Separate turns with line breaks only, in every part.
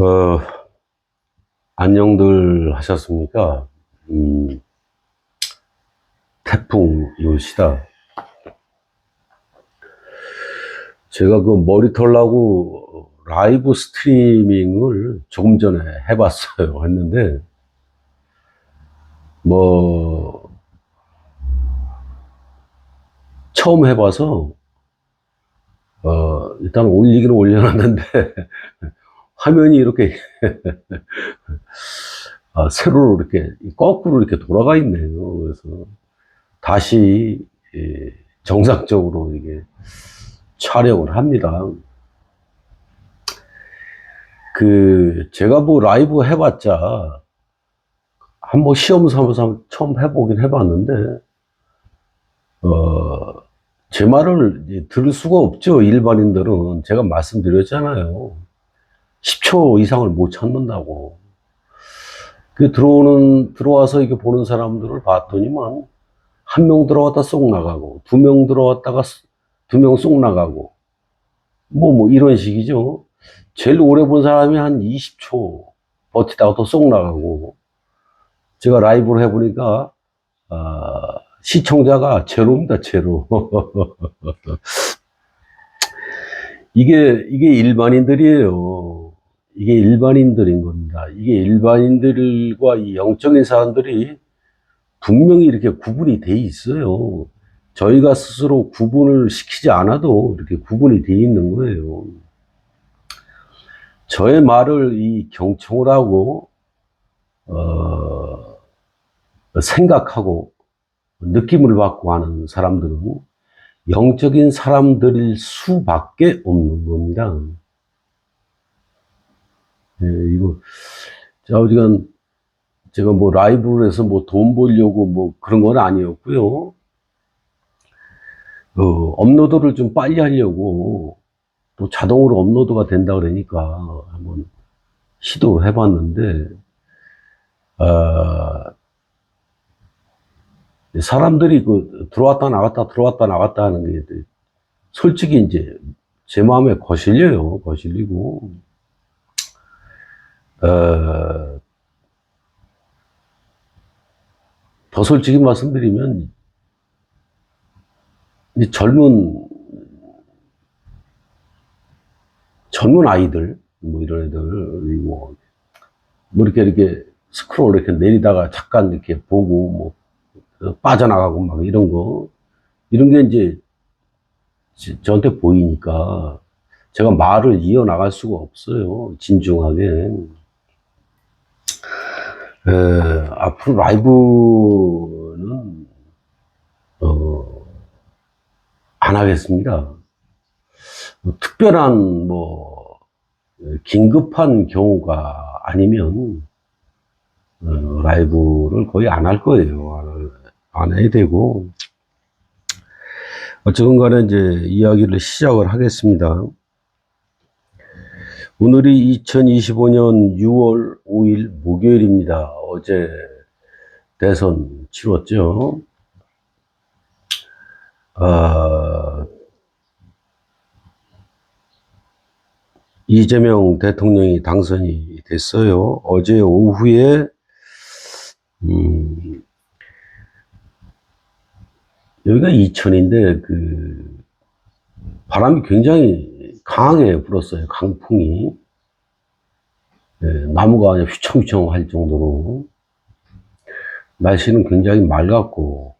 어, 안녕들 하셨습니까? 태풍 요시다. 제가 그 머리 털라고 라이브 스트리밍을 조금 전에 해봤어요. 했는데, 뭐, 처음 해봐서, 일단 올리기는 올려놨는데, 화면이 이렇게, 세로로 이렇게, 거꾸로 이렇게 돌아가 있네요. 그래서 다시, 정상적으로 이게 촬영을 합니다. 제가 뭐 라이브 해봤자, 한번 시험 삼아서 처음 해보긴 해봤는데, 어, 제 말을 들을 수가 없죠. 일반인들은. 제가 말씀드렸잖아요. 10초 이상을 못 찾는다고. 들어와서 이게 보는 사람들을 봤더니만, 한 명 들어왔다 쏙 나가고, 두 명 들어왔다가 두 명 쏙 나가고, 뭐 이런 식이죠. 제일 오래 본 사람이 한 20초 버티다가 또 쏙 나가고, 제가 라이브를 해보니까, 시청자가 제로입니다, 제로. 이게 일반인들이에요. 이게 일반인들인 겁니다. 이게 일반인들과 이 영적인 사람들이 분명히 이렇게 구분이 돼 있어요. 저희가 스스로 구분을 시키지 않아도 이렇게 구분이 돼 있는 거예요. 저의 말을 이 경청을 하고, 어, 생각하고, 느낌을 받고 하는 사람들은 영적인 사람들일 수밖에 없는 겁니다. 예, 이거, 좌우지간 제가 뭐 라이브를 해서 뭐 돈 벌려고 뭐 그런 건 아니었고요. 업로드를 좀 빨리 하려고 또 자동으로 업로드가 된다 그러니까 한번 시도를 해봤는데, 어, 사람들이 들어왔다 나갔다 들어왔다 나갔다 하는 게 솔직히 이제 제 마음에 거슬려요. 거슬리고, 어, 더 솔직히 말씀드리면 이 젊은 아이들, 뭐 이런 애들, 뭐 이렇게 스크롤 이렇게 내리다가 잠깐 이렇게 보고, 빠져나가고 막 이런 게 이제 저한테 보이니까 제가 말을 이어나갈 수가 없어요. 진중하게. 앞으로 라이브는, 어, 안 하겠습니다. 특별한, 긴급한 경우가 아니면, 라이브를 거의 안 할 거예요. 안 해야 되고. 어쨌든 간에 이제 이야기를 시작을 하겠습니다. 오늘이 2025년 6월 5일 목요일입니다. 어제 대선 치렀죠. 이재명 대통령이 당선이 됐어요. 어제 오후에, 여기가 이천인데, 바람이 굉장히 강하게 불었어요. 강풍이. 나무가 그냥 휘청휘청 할 정도로. 날씨는 굉장히 맑았고,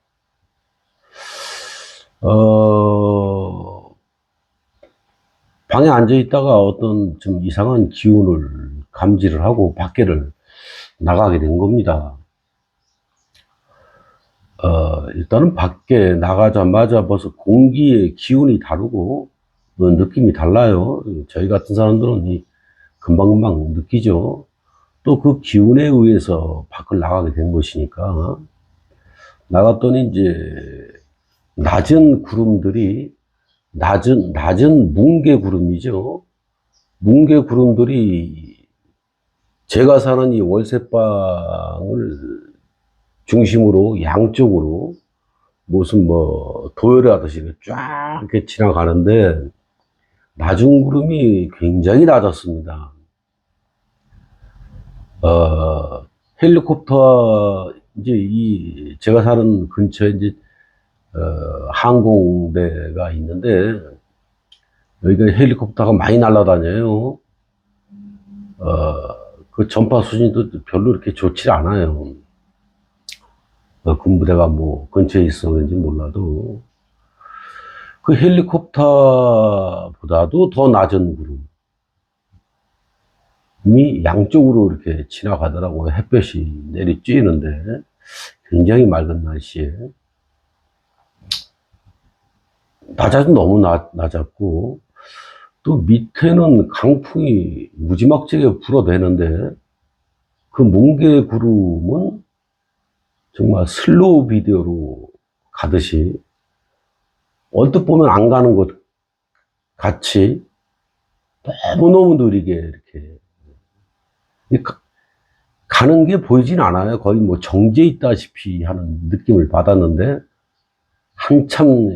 방에 앉아 있다가 어떤 좀 이상한 기운을 감지를 하고 밖에를 나가게 된 겁니다. 일단은 밖에 나가자마자 벌써 공기의 기운이 다르고, 느낌이 달라요. 저희 같은 사람들은 금방금방 느끼죠. 또 그 기운에 의해서 밖을 나가게 된 것이니까. 나갔더니 이제, 낮은 구름들이, 낮은 뭉게 구름이죠. 뭉게 구름들이 제가 사는 이 월세방을 중심으로 양쪽으로 무슨 도열을 하듯이 쫙 이렇게 지나가는데 낮은 구름이 굉장히 낮았습니다. 헬리콥터, 이제 제가 사는 근처에 이제, 항공대가 있는데, 여기가 헬리콥터가 많이 날아다녀요. 그 전파 수준도 별로 이렇게 좋지 않아요. 군부대가 뭐 근처에 있었는지 몰라도. 그 헬리콥터보다도 더 낮은 구름이 양쪽으로 이렇게 지나가더라고요. 햇볕이 내리쬐는데, 굉장히 맑은 날씨에. 낮아도 너무 낮았고, 또 밑에는 강풍이 무지막지하게 불어대는데, 그 뭉게 구름은 정말 슬로우 비디오로 가듯이, 언뜻 보면 안 가는 것 같이 너무너무 느리게 이렇게 가는 게 보이진 않아요. 거의 뭐 정지해 있다시피 하는 느낌을 받았는데, 한참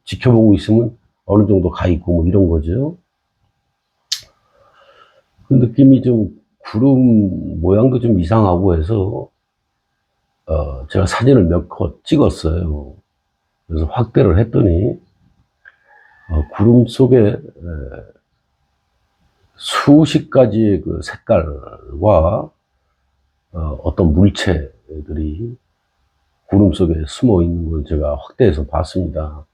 지켜보고 있으면 어느 정도 가 있고 뭐 이런 거죠. 그 느낌이 좀, 구름 모양도 좀 이상하고 해서 제가 사진을 몇 컷 찍었어요. 그래서 확대를 했더니 구름 속에 수십 가지의 그 색깔과 어떤 물체들이 구름 속에 숨어 있는 걸 제가 확대해서 봤습니다.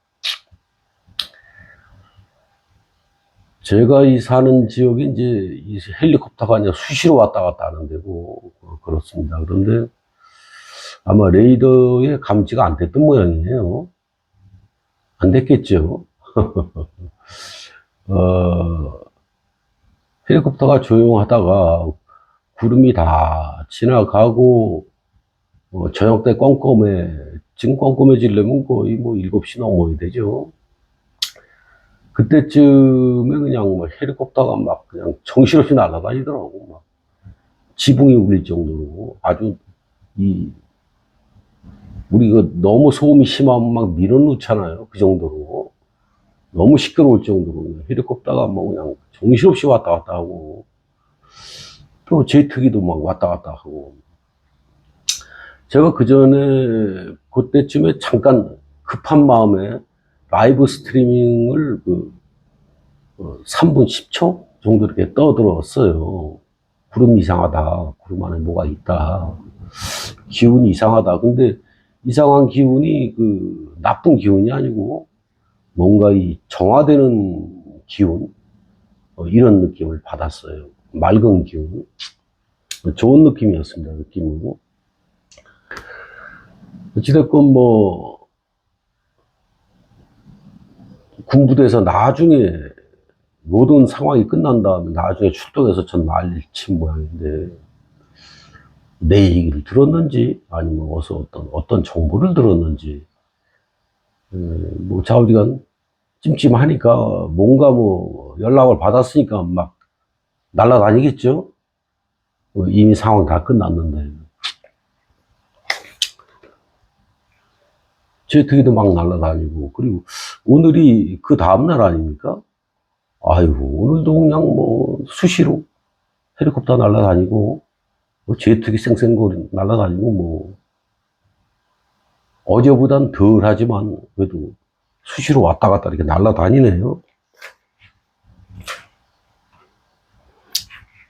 제가 사는 지역이 이제 이 헬리콥터가 아니라 수시로 왔다 갔다 하는 데고, 그렇습니다. 그런데 아마 레이더에 감지가 안 됐던 모양이에요. 안 됐겠죠. 헬리콥터가 조용하다가 구름이 다 지나가고, 저녁 때 지금 껌껌해지려면 거의 뭐 7시 넘어야 되죠. 그때쯤에 그냥 뭐 헬리콥터가 막 그냥 정신없이 날아다니더라고. 막 지붕이 울릴 정도로. 아주 우리 너무 소음이 심하면 막 밀어넣잖아요. 그 정도로. 너무 시끄러울 정도로 헬리콥터가 뭐 그냥 정신없이 왔다 갔다 하고, 또 제트기도 막 왔다 갔다 하고. 제가 그 전에 그때쯤에 잠깐 급한 마음에 라이브 스트리밍을 3분 10초 정도 이렇게 떠들었어요. 구름 이상하다. 구름 안에 뭐가 있다. 기운이 이상하다. 근데 이상한 기운이 나쁜 기운이 아니고 뭔가 이 정화되는 기운, 이런 느낌을 받았어요. 맑은 기운. 좋은 느낌이었습니다. 느낌으로. 어찌됐건 뭐 군부대에서 나중에 모든 상황이 끝난 다음에 나중에 출동해서 전 난리를 친 모양인데, 내 얘기를 들었는지 아니면 어서 어떤 정보를 들었는지, 뭐 좌우지간 찜찜하니까 뭔가 뭐 연락을 받았으니까 막 날아다니겠죠. 이미 상황 다 끝났는데. 제트기도 막 날아다니고, 그리고 오늘이 그 다음날 아닙니까? 아이고, 오늘도 그냥 뭐 수시로 헬리콥터 날아다니고, 뭐 제트기 쌩쌩거리 날아다니고, 뭐 어제보단 덜 하지만 그래도 수시로 왔다 갔다 이렇게 날아다니네요.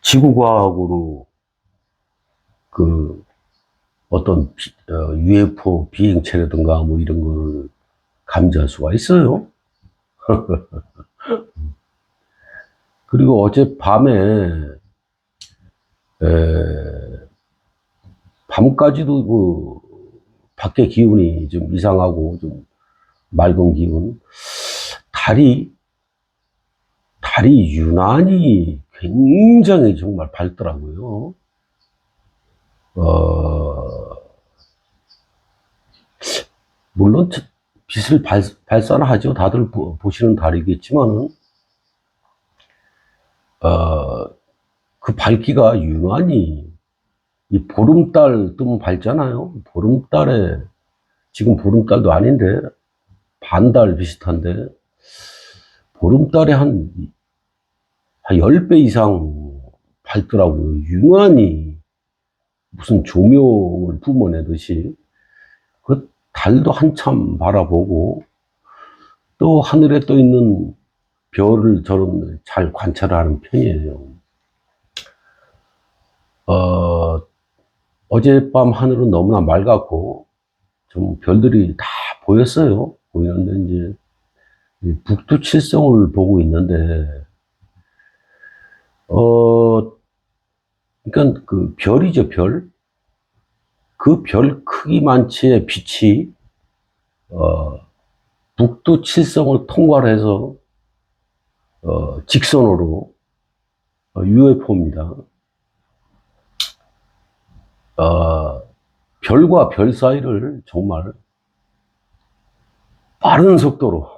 지구과학으로 어떤 UFO 비행체라든가 뭐 이런 거를 감지할 수가 있어요. 그리고 어제 밤에 밤까지도 밖에 기운이 좀 이상하고 좀 맑은 기운. 달이 유난히 굉장히 정말 밝더라고요. 물론 빛을 발산을 하죠. 다들 보시는 달이겠지만은, 그 밝기가 유난히, 이 보름달 뜨면 밝잖아요. 보름달에, 지금 보름달도 아닌데, 반달 비슷한데, 보름달에 한 10배 이상 밝더라고요. 유난히 무슨 조명을 뿜어내듯이 그 달도 한참 바라보고 또 하늘에 떠 있는 별을 저는 잘 관찰하는 편이에요. 어젯밤 하늘은 너무나 맑았고 좀 별들이 다 보였어요. 보이는데 이제 북두칠성을 보고 있는데 그러니까 그 별이죠, 별. 그 별 크기만치의 빛이 북두칠성을 통과를 해서 직선으로 UFO입니다. 별과 별 사이를 정말 빠른 속도로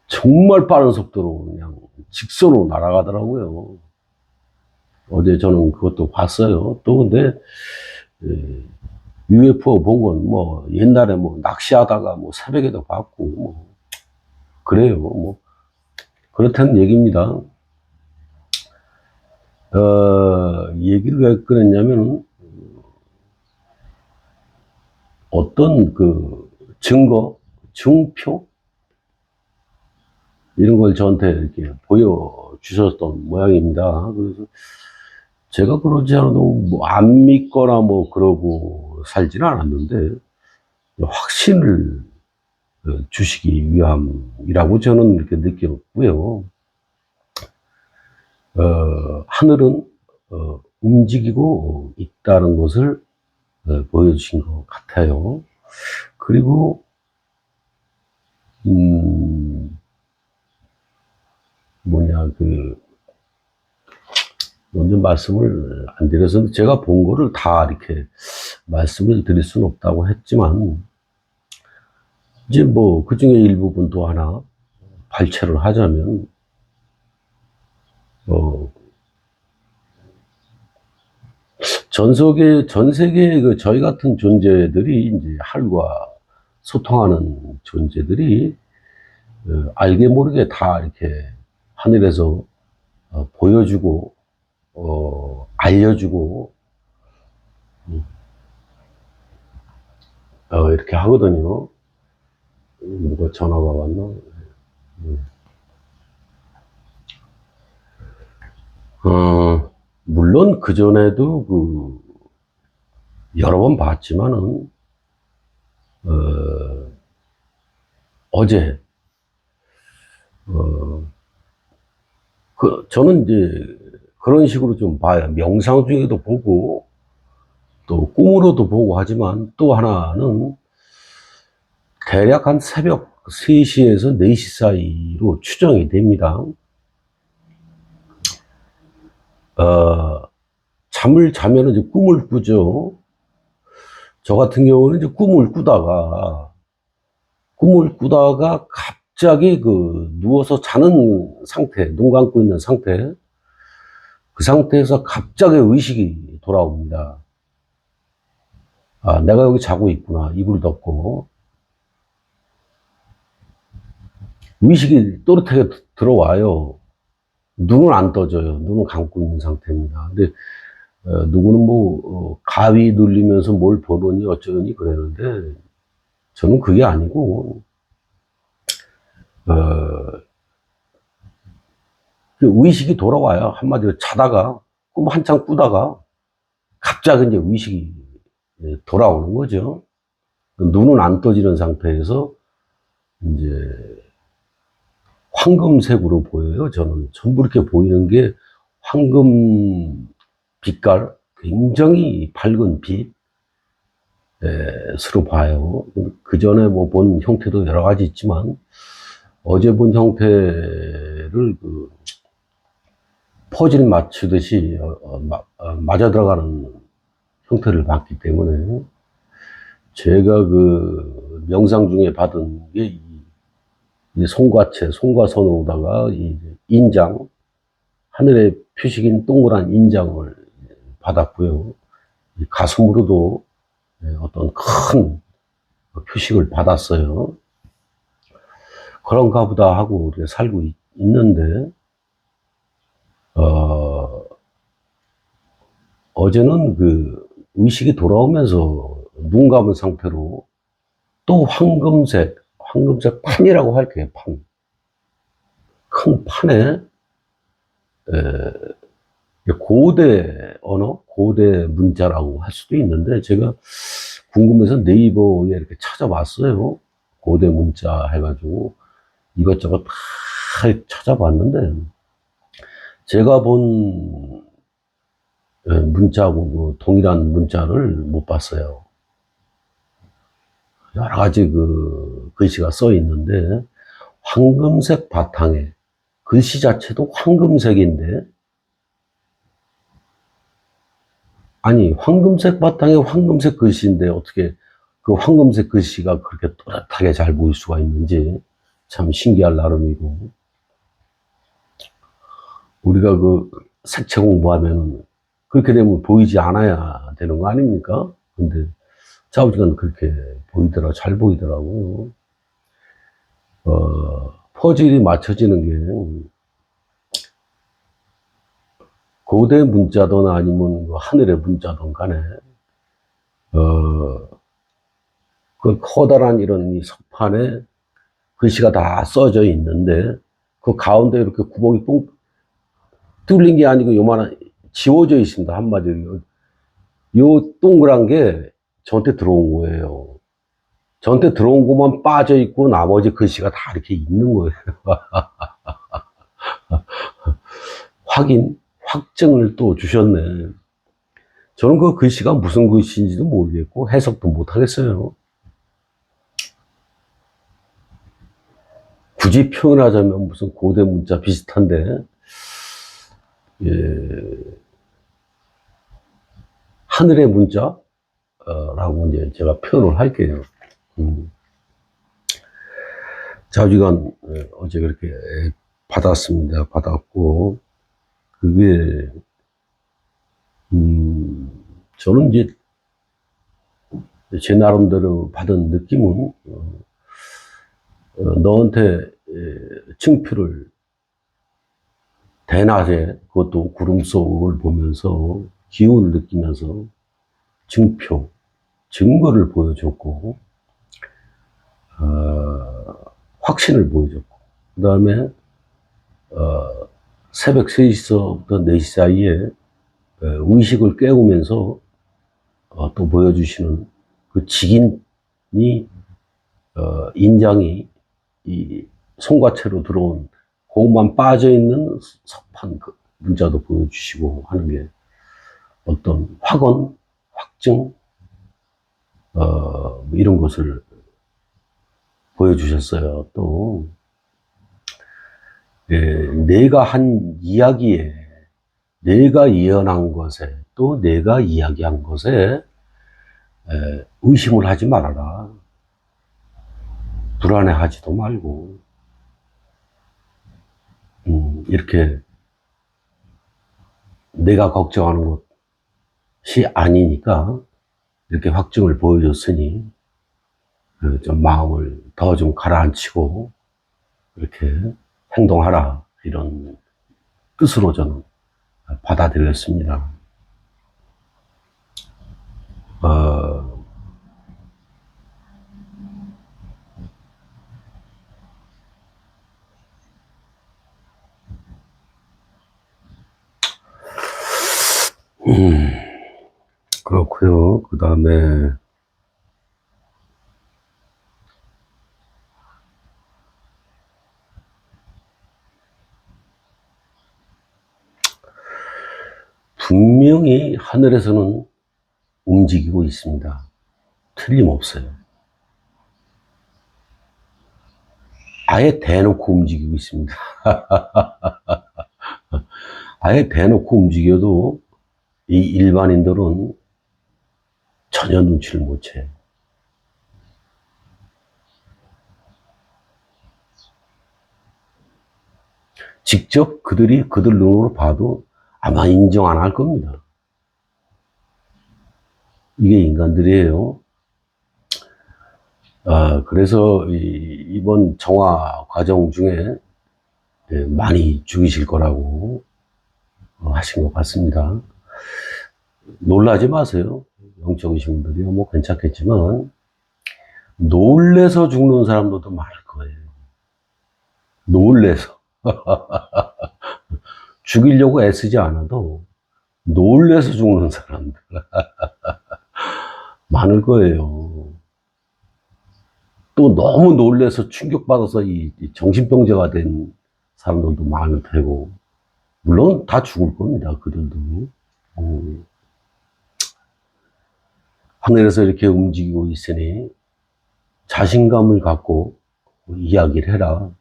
정말 빠른 속도로 그냥 직선으로 날아가더라고요. 어제 저는 그것도 봤어요. 또 근데 UFO 본 건 뭐 옛날에 뭐 낚시하다가 뭐 새벽에도 봤고 뭐 그래요. 뭐 그렇다는 얘기입니다. 얘기를 왜 꺼냈냐면 어떤 그 증거, 증표 이런 걸 저한테 이렇게 보여주셨던 모양입니다. 그래서 제가 그러지 않아도 뭐 안 믿거나 뭐 그러고 살지는 않았는데 확신을 주시기 위함이라고 저는 이렇게 느꼈고요. 하늘은 움직이고 있다는 것을 보여주신 것 같아요. 그리고 먼저 말씀을 안 드려서 제가 본 거를 다 이렇게 말씀을 드릴 수는 없다고 했지만 이제 뭐 그 중에 일부분 또 하나 발췌를 하자면 전 세계 그 저희 같은 존재들이 이제 하늘과 소통하는 존재들이 알게 모르게 다 이렇게 하늘에서 보여주고 알려주고 이렇게 하거든요. 누가 전화가 왔나? 물론 그전에도 여러 번 봤지만은 어제 저는 이제 그런 식으로 좀 봐요. 명상 중에도 보고 또 꿈으로도 보고 하지만 또 하나는 대략 한 새벽 3시에서 4시 사이로 추정이 됩니다. 잠을 자면 이제 꿈을 꾸죠. 저 같은 경우는 이제 꿈을 꾸다가 갑자기 누워서 자는 상태, 눈 감고 있는 상태, 그 상태에서 갑자기 의식이 돌아옵니다. 내가 여기 자고 있구나. 이불 덮고. 의식이 또렷하게 들어와요. 눈은 안 떠져요. 눈은 감고 있는 상태입니다. 근데 누구는 가위 눌리면서 뭘 보더니 어쩌니 그랬는데 저는 그게 아니고 의식이 돌아와요. 한마디로 자다가 꿈 한참 꾸다가 갑자기 이제 의식이 돌아오는 거죠. 눈은 안 떠지는 상태에서 이제 황금색으로 보여요. 저는 전부 이렇게 보이는 게 황금 빛깔, 굉장히 밝은 빛으로 봐요. 그 전에 본 형태도 여러 가지 있지만 어제 본 형태를 퍼즐 맞추듯이 맞아 들어가는 형태를 봤기 때문에 제가 명상 중에 받은 게 이 송과선으로다가 인장, 하늘의 표식인 동그란 인장을 받았고요. 가슴으로도 어떤 큰 표식을 받았어요. 그런가 보다 하고 우리가 살고 있는데 어, 어제는 그 의식이 돌아오면서 눈 감은 상태로 또 황금색 판이라고 할게요, 판. 큰 판에, 고대 언어, 고대 문자라고 할 수도 있는데, 제가 궁금해서 네이버에 이렇게 찾아봤어요. 고대 문자 해가지고 이것저것 다 찾아봤는데, 제가 본 문자하고 그 동일한 문자를 못 봤어요. 여러 가지 그 글씨가 써 있는데, 황금색 바탕에, 글씨 자체도 황금색인데, 아니, 황금색 바탕에 황금색 글씨인데, 어떻게 그 황금색 글씨가 그렇게 또렷하게 잘 보일 수가 있는지, 참 신기할 나름이고, 우리가 그 색채 공부하면 그렇게 되면 보이지 않아야 되는 거 아닙니까? 근데 좌우지간 그렇게 잘 보이더라고요. 퍼즐이 맞춰지는 게 고대 문자든 아니면 하늘의 문자든 간에, 어, 그 커다란 이런 이 석판에 글씨가 다 써져 있는데, 그 가운데 이렇게 구멍이 뻥 뚫린 게 아니고 요만한, 지워져 있습니다. 한마디로. 요 동그란 게 저한테 들어온 거예요. 저한테 들어온 것만 빠져 있고 나머지 글씨가 다 이렇게 있는 거예요. 확증을 또 주셨네. 저는 그 글씨가 무슨 글씨인지도 모르겠고 해석도 못 하겠어요. 굳이 표현하자면 무슨 고대 문자 비슷한데, 예, 하늘의 문자라고 이제 제가 표현을 할게요. 자주간 어제 그렇게 받았고, 그게 저는 이제 제 나름대로 받은 느낌은, 너한테 층표를 대낮에, 그것도 구름 속을 보면서 기운을 느끼면서 증거를 보여줬고, 확신을 보여줬고, 그 다음에 새벽 3시서부터 4시 사이에 의식을 깨우면서 또 보여주시는 그 직인이, 인장이 이 송과체로 들어온 그것만 빠져있는 석판 그 문자도 보여주시고 하는 게 어떤 확증, 이런 것을 보여주셨어요. 또, 내가 한 이야기에, 내가 예언한 것에, 또 내가 이야기한 것에 의심을 하지 말아라. 불안해하지도 말고, 이렇게 내가 걱정하는 것이 아니니까 이렇게 확증을 보여줬으니 좀 마음을 더 좀 가라앉히고 이렇게 행동하라, 이런 뜻으로 저는 받아들였습니다. 그렇고요. 그 다음에 분명히 하늘에서는 움직이고 있습니다. 틀림없어요. 아예 대놓고 움직이고 있습니다. 아예 대놓고 움직여도 이 일반인들은 전혀 눈치를 못 채요. 직접 그들 눈으로 봐도 아마 인정 안 할 겁니다. 이게 인간들이에요. 그래서 이번 정화 과정 중에 많이 죽이실 거라고 하신 것 같습니다. 놀라지 마세요. 영적이신 분들이요. 뭐 괜찮겠지만, 놀래서 죽는 사람들도 많을 거예요. 놀래서. 죽이려고 애쓰지 않아도 놀래서 죽는 사람들 많을 거예요. 또 너무 놀래서 충격받아서 이 정신병자가 된 사람들도 많을 테고, 물론 다 죽을 겁니다. 그들도. 하늘에서 이렇게 움직이고 있으니 자신감을 갖고 이야기를 해라.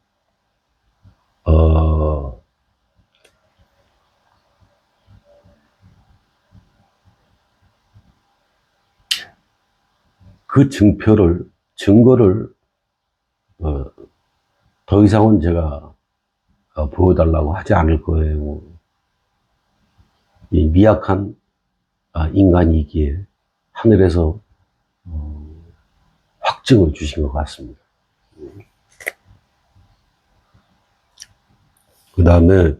그 증거를 더 이상은 제가 보여달라고 하지 않을 거예요. 이 미약한 인간이기에 하늘에서 확증을 주신 것 같습니다. 그 다음에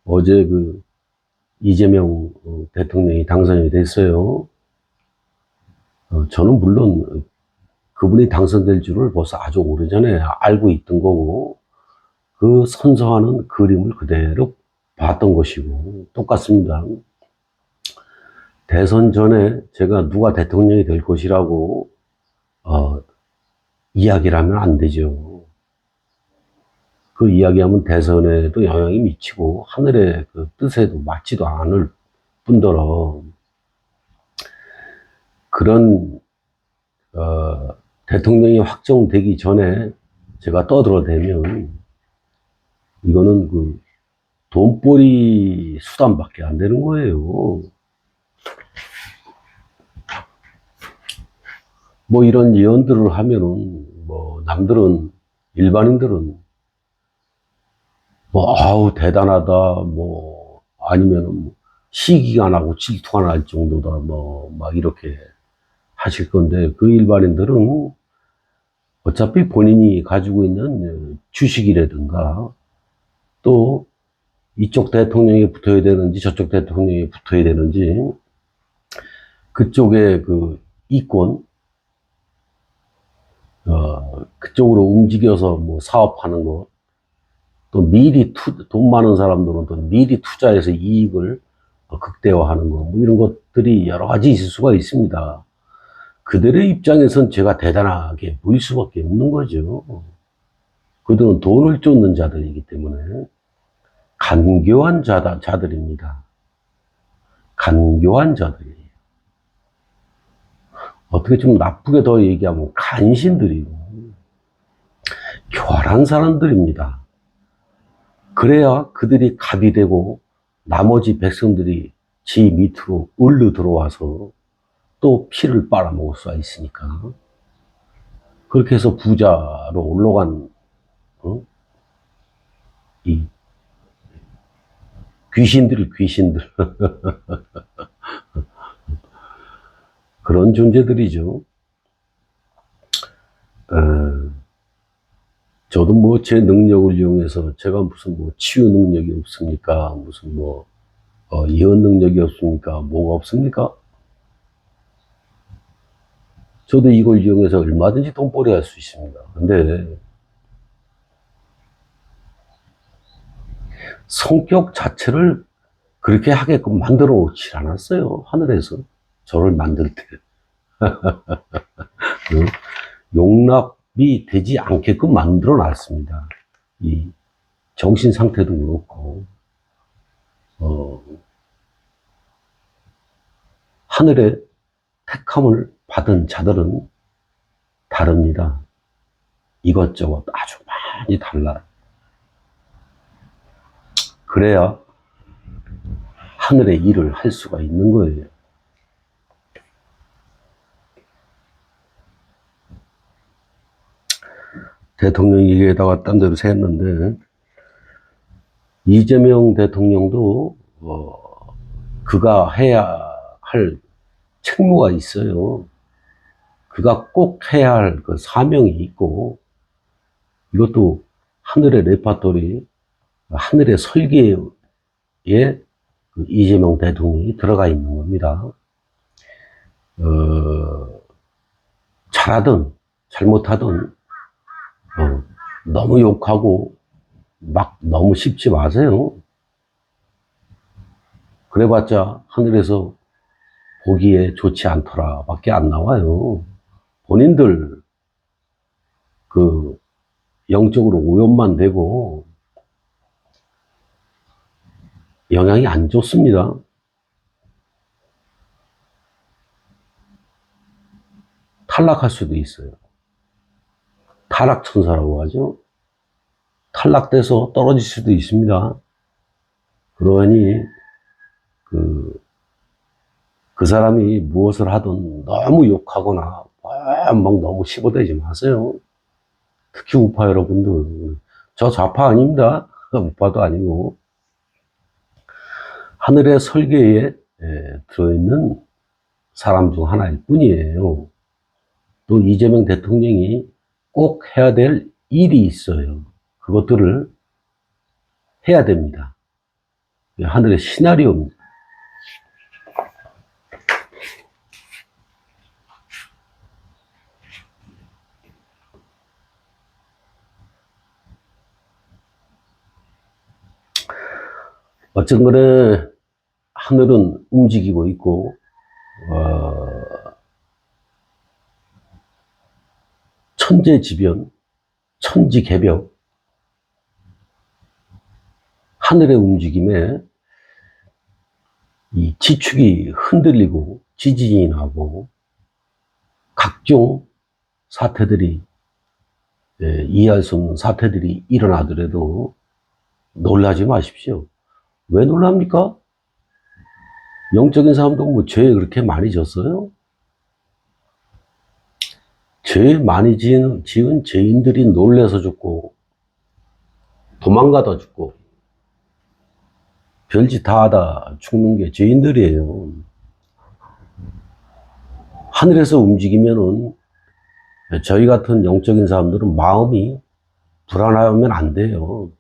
어제 그 이재명 대통령이 당선이 됐어요. 저는 물론 그분이 당선될 줄을 벌써 아주 오래전에 알고 있던 거고, 그 선서하는 그림을 그대로 봤던 것이고, 똑같습니다. 대선 전에 제가 누가 대통령이 될 것이라고, 이야기를 하면 안 되죠. 그 이야기하면 대선에도 영향이 미치고, 하늘의 그 뜻에도 맞지도 않을 뿐더러, 그런, 대통령이 확정되기 전에 제가 떠들어대면, 이거는 그 돈벌이 수단밖에 안 되는 거예요. 뭐 이런 예언들을 하면은, 뭐 남들은, 일반인들은, 뭐, 아우, 대단하다, 뭐, 아니면은 시기가 나고 질투가 날 정도다, 뭐, 막 이렇게 하실 건데, 그 일반인들은 어차피 본인이 가지고 있는 주식이라든가, 또 이쪽 대통령이 붙어야 되는지 저쪽 대통령이 붙어야 되는지 그쪽에 그 이권 그쪽으로 움직여서 뭐 사업하는 거, 또 미리 돈 많은 사람들은 또 미리 투자해서 이익을 극대화하는 거, 뭐 이런 것들이 여러 가지 있을 수가 있습니다. 그들의 입장에선 제가 대단하게 보일 수밖에 없는 거죠. 그들은 돈을 쫓는 자들이기 때문에 간교한 자들입니다. 간교한 자들이에요. 어떻게 좀 나쁘게 더 얘기하면 간신들이고 교활한 사람들입니다. 그래야 그들이 갑이 되고 나머지 백성들이 지 밑으로 을로 들어와서 또 피를 빨아먹을 수가 있으니까. 그렇게 해서 부자로 올라간 이 귀신들 그런 존재들이죠. 저도 뭐 제 능력을 이용해서 제가 무슨 뭐 치유 능력이 없습니까? 무슨 뭐 예언 능력이 없습니까? 뭐가 없습니까? 저도 이걸 이용해서 얼마든지 돈벌이 할 수 있습니다. 근데 성격 자체를 그렇게 하게끔 만들어 놓지 않았어요. 하늘에서 저를 만들 때. 용납이 되지 않게끔 만들어 놨습니다. 이 정신 상태도 그렇고, 하늘의 택함을 받은 자들은 다릅니다. 이것저것 아주 많이 달라요. 그래야 하늘의 일을 할 수가 있는 거예요. 대통령 얘기에다가 딴 데로 샜는데, 이재명 대통령도, 그가 해야 할 책무가 있어요. 그가 꼭 해야 할 그 사명이 있고, 이것도 하늘의 레파토리, 하늘의 설계에 그 이재명 대통령이 들어가 있는 겁니다. 잘하든 잘못하든 너무 욕하고 막 너무 씹지 마세요. 그래봤자 하늘에서 보기에 좋지 않더라 밖에 안 나와요. 본인들 그 영적으로 오염만 되고 영향이 안 좋습니다. 탈락할 수도 있어요. 타락천사라고 하죠. 탈락돼서 떨어질 수도 있습니다. 그러니 그 사람이 무엇을 하든 너무 욕하거나 막 너무 씹어대지 마세요. 특히 우파 여러분들. 저 좌파 아닙니다. 우파도 아니고. 하늘의 설계에 들어있는 사람 중 하나일 뿐이에요. 또 이재명 대통령이 꼭 해야 될 일이 있어요. 그것들을 해야 됩니다. 하늘의 시나리오입니다. 어쨌든 간에 하늘은 움직이고 있고 천재지변, 천지개벽, 하늘의 움직임에 이 지축이 흔들리고 지진이 나고 각종 사태들이 이해할 수 없는 사태들이 일어나더라도 놀라지 마십시오. 왜 놀랍니까? 영적인 사람도 뭐 죄 그렇게 많이 졌어요? 죄 많이 지은 죄인들이 놀래서 죽고 도망가다 죽고 별짓 다 하다 죽는 게 죄인들이에요. 하늘에서 움직이면은 저희 같은 영적인 사람들은 마음이 불안하면 안 돼요.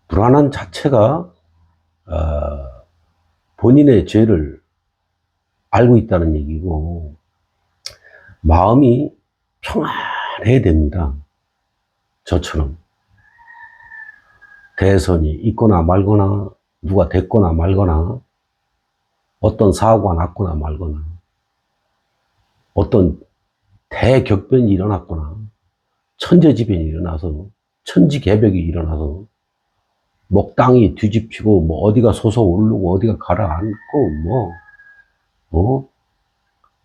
불안한 자체가 본인의 죄를 알고 있다는 얘기고 마음이 평안해야 됩니다. 저처럼 대선이 있거나 말거나 누가 됐거나 말거나 어떤 사고가 났거나 말거나 어떤 대격변이 일어났거나 천재지변이 일어나서 천지개벽이 일어나서 땅이 뒤집히고 뭐 어디가 솟아오르고 어디가 가라앉고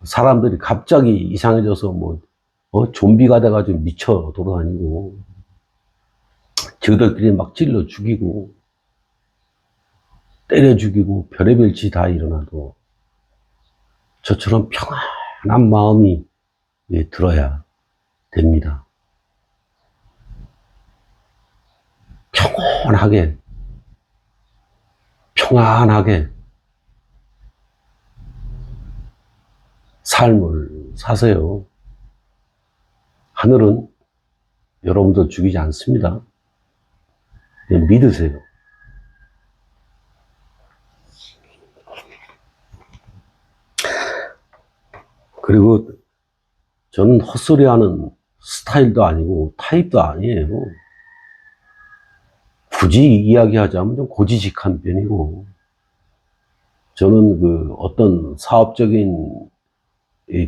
사람들이 갑자기 이상해져서 좀비가 돼가지고 미쳐 돌아다니고 저들끼리 막 찔러 죽이고 때려 죽이고 별의별 짓 다 일어나도 저처럼 평안한 마음이 들어야 됩니다. 평안하게 삶을 사세요. 하늘은 여러분들 죽이지 않습니다. 믿으세요. 그리고 저는 헛소리하는 스타일도 아니고 타입도 아니에요. 굳이 이야기하자면 좀 고지식한 편이고 저는 어떤 사업적인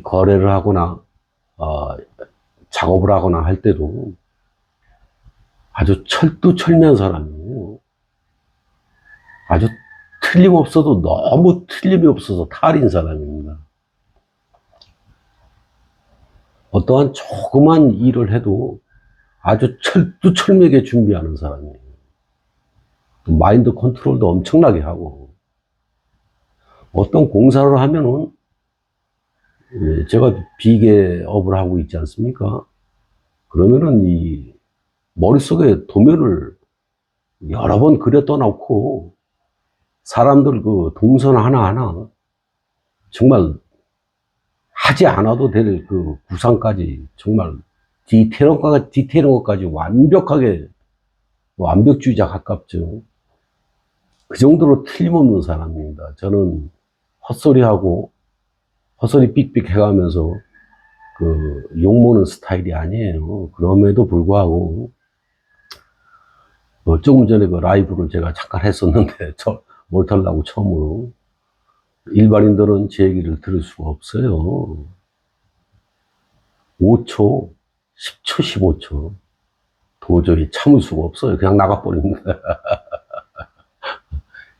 거래를 하거나 작업을 하거나 할 때도 아주 철두철미한 사람이에요. 아주 틀림없어도 너무 틀림이 없어서 탈인 사람입니다. 어떠한 조그만 일을 해도 아주 철두철미하게 준비하는 사람이에요. 마인드 컨트롤도 엄청나게 하고 어떤 공사를 하면은 제가 비계업을 하고 있지 않습니까? 그러면은 이 머릿속에 도면을 여러 번 그려 놓고 사람들 동선 하나하나 정말 하지 않아도 될 구상까지 정말 디테일한 것까지 완벽하게 완벽주의자 가깝죠. 그 정도로 틀림없는 사람입니다. 저는 헛소리하고 헛소리 삑삑 해가면서 그 욕먹는 스타일이 아니에요. 그럼에도 불구하고 조금 전에 그 라이브를 제가 잠깐 했었는데 몰탈라고 처음으로 일반인들은 제 얘기를 들을 수가 없어요. 5초, 10초, 15초 도저히 참을 수가 없어요. 그냥 나가버립니다.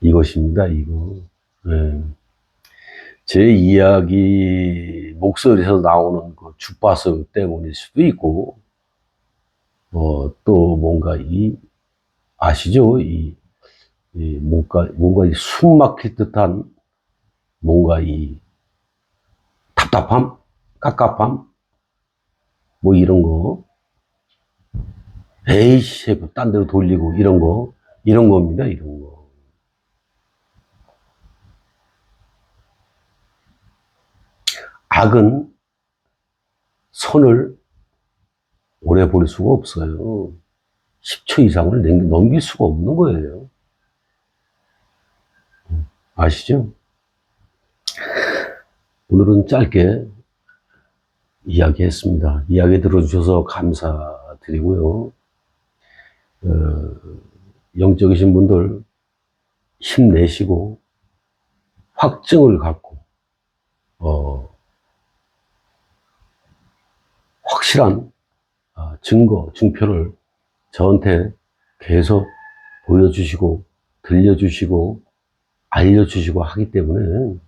이것입니다, 이거. 네. 제 이야기 목소리에서 나오는 그 주파수 때문일 수도 있고, 또 뭔가 아시죠? 뭔가 숨 막힐 듯한 뭔가 답답함? 깝깝함? 뭐 이런 거. 에이씨, 하고 딴 데로 돌리고 이런 겁니다, 이런 거. 악은 선을 오래 볼 수가 없어요. 10초 이상을 넘길 수가 없는 거예요. 아시죠? 오늘은 짧게 이야기했습니다. 이야기 들어주셔서 감사드리고요. 영적이신 분들 힘내시고 확증을 갖고 확실한 증거, 증표를 저한테 계속 보여주시고 들려주시고 알려주시고 하기 때문에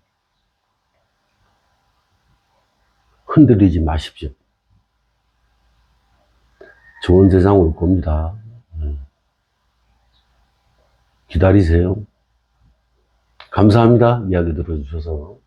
흔들리지 마십시오. 좋은 세상 올 겁니다. 기다리세요. 감사합니다. 이야기 들어주셔서.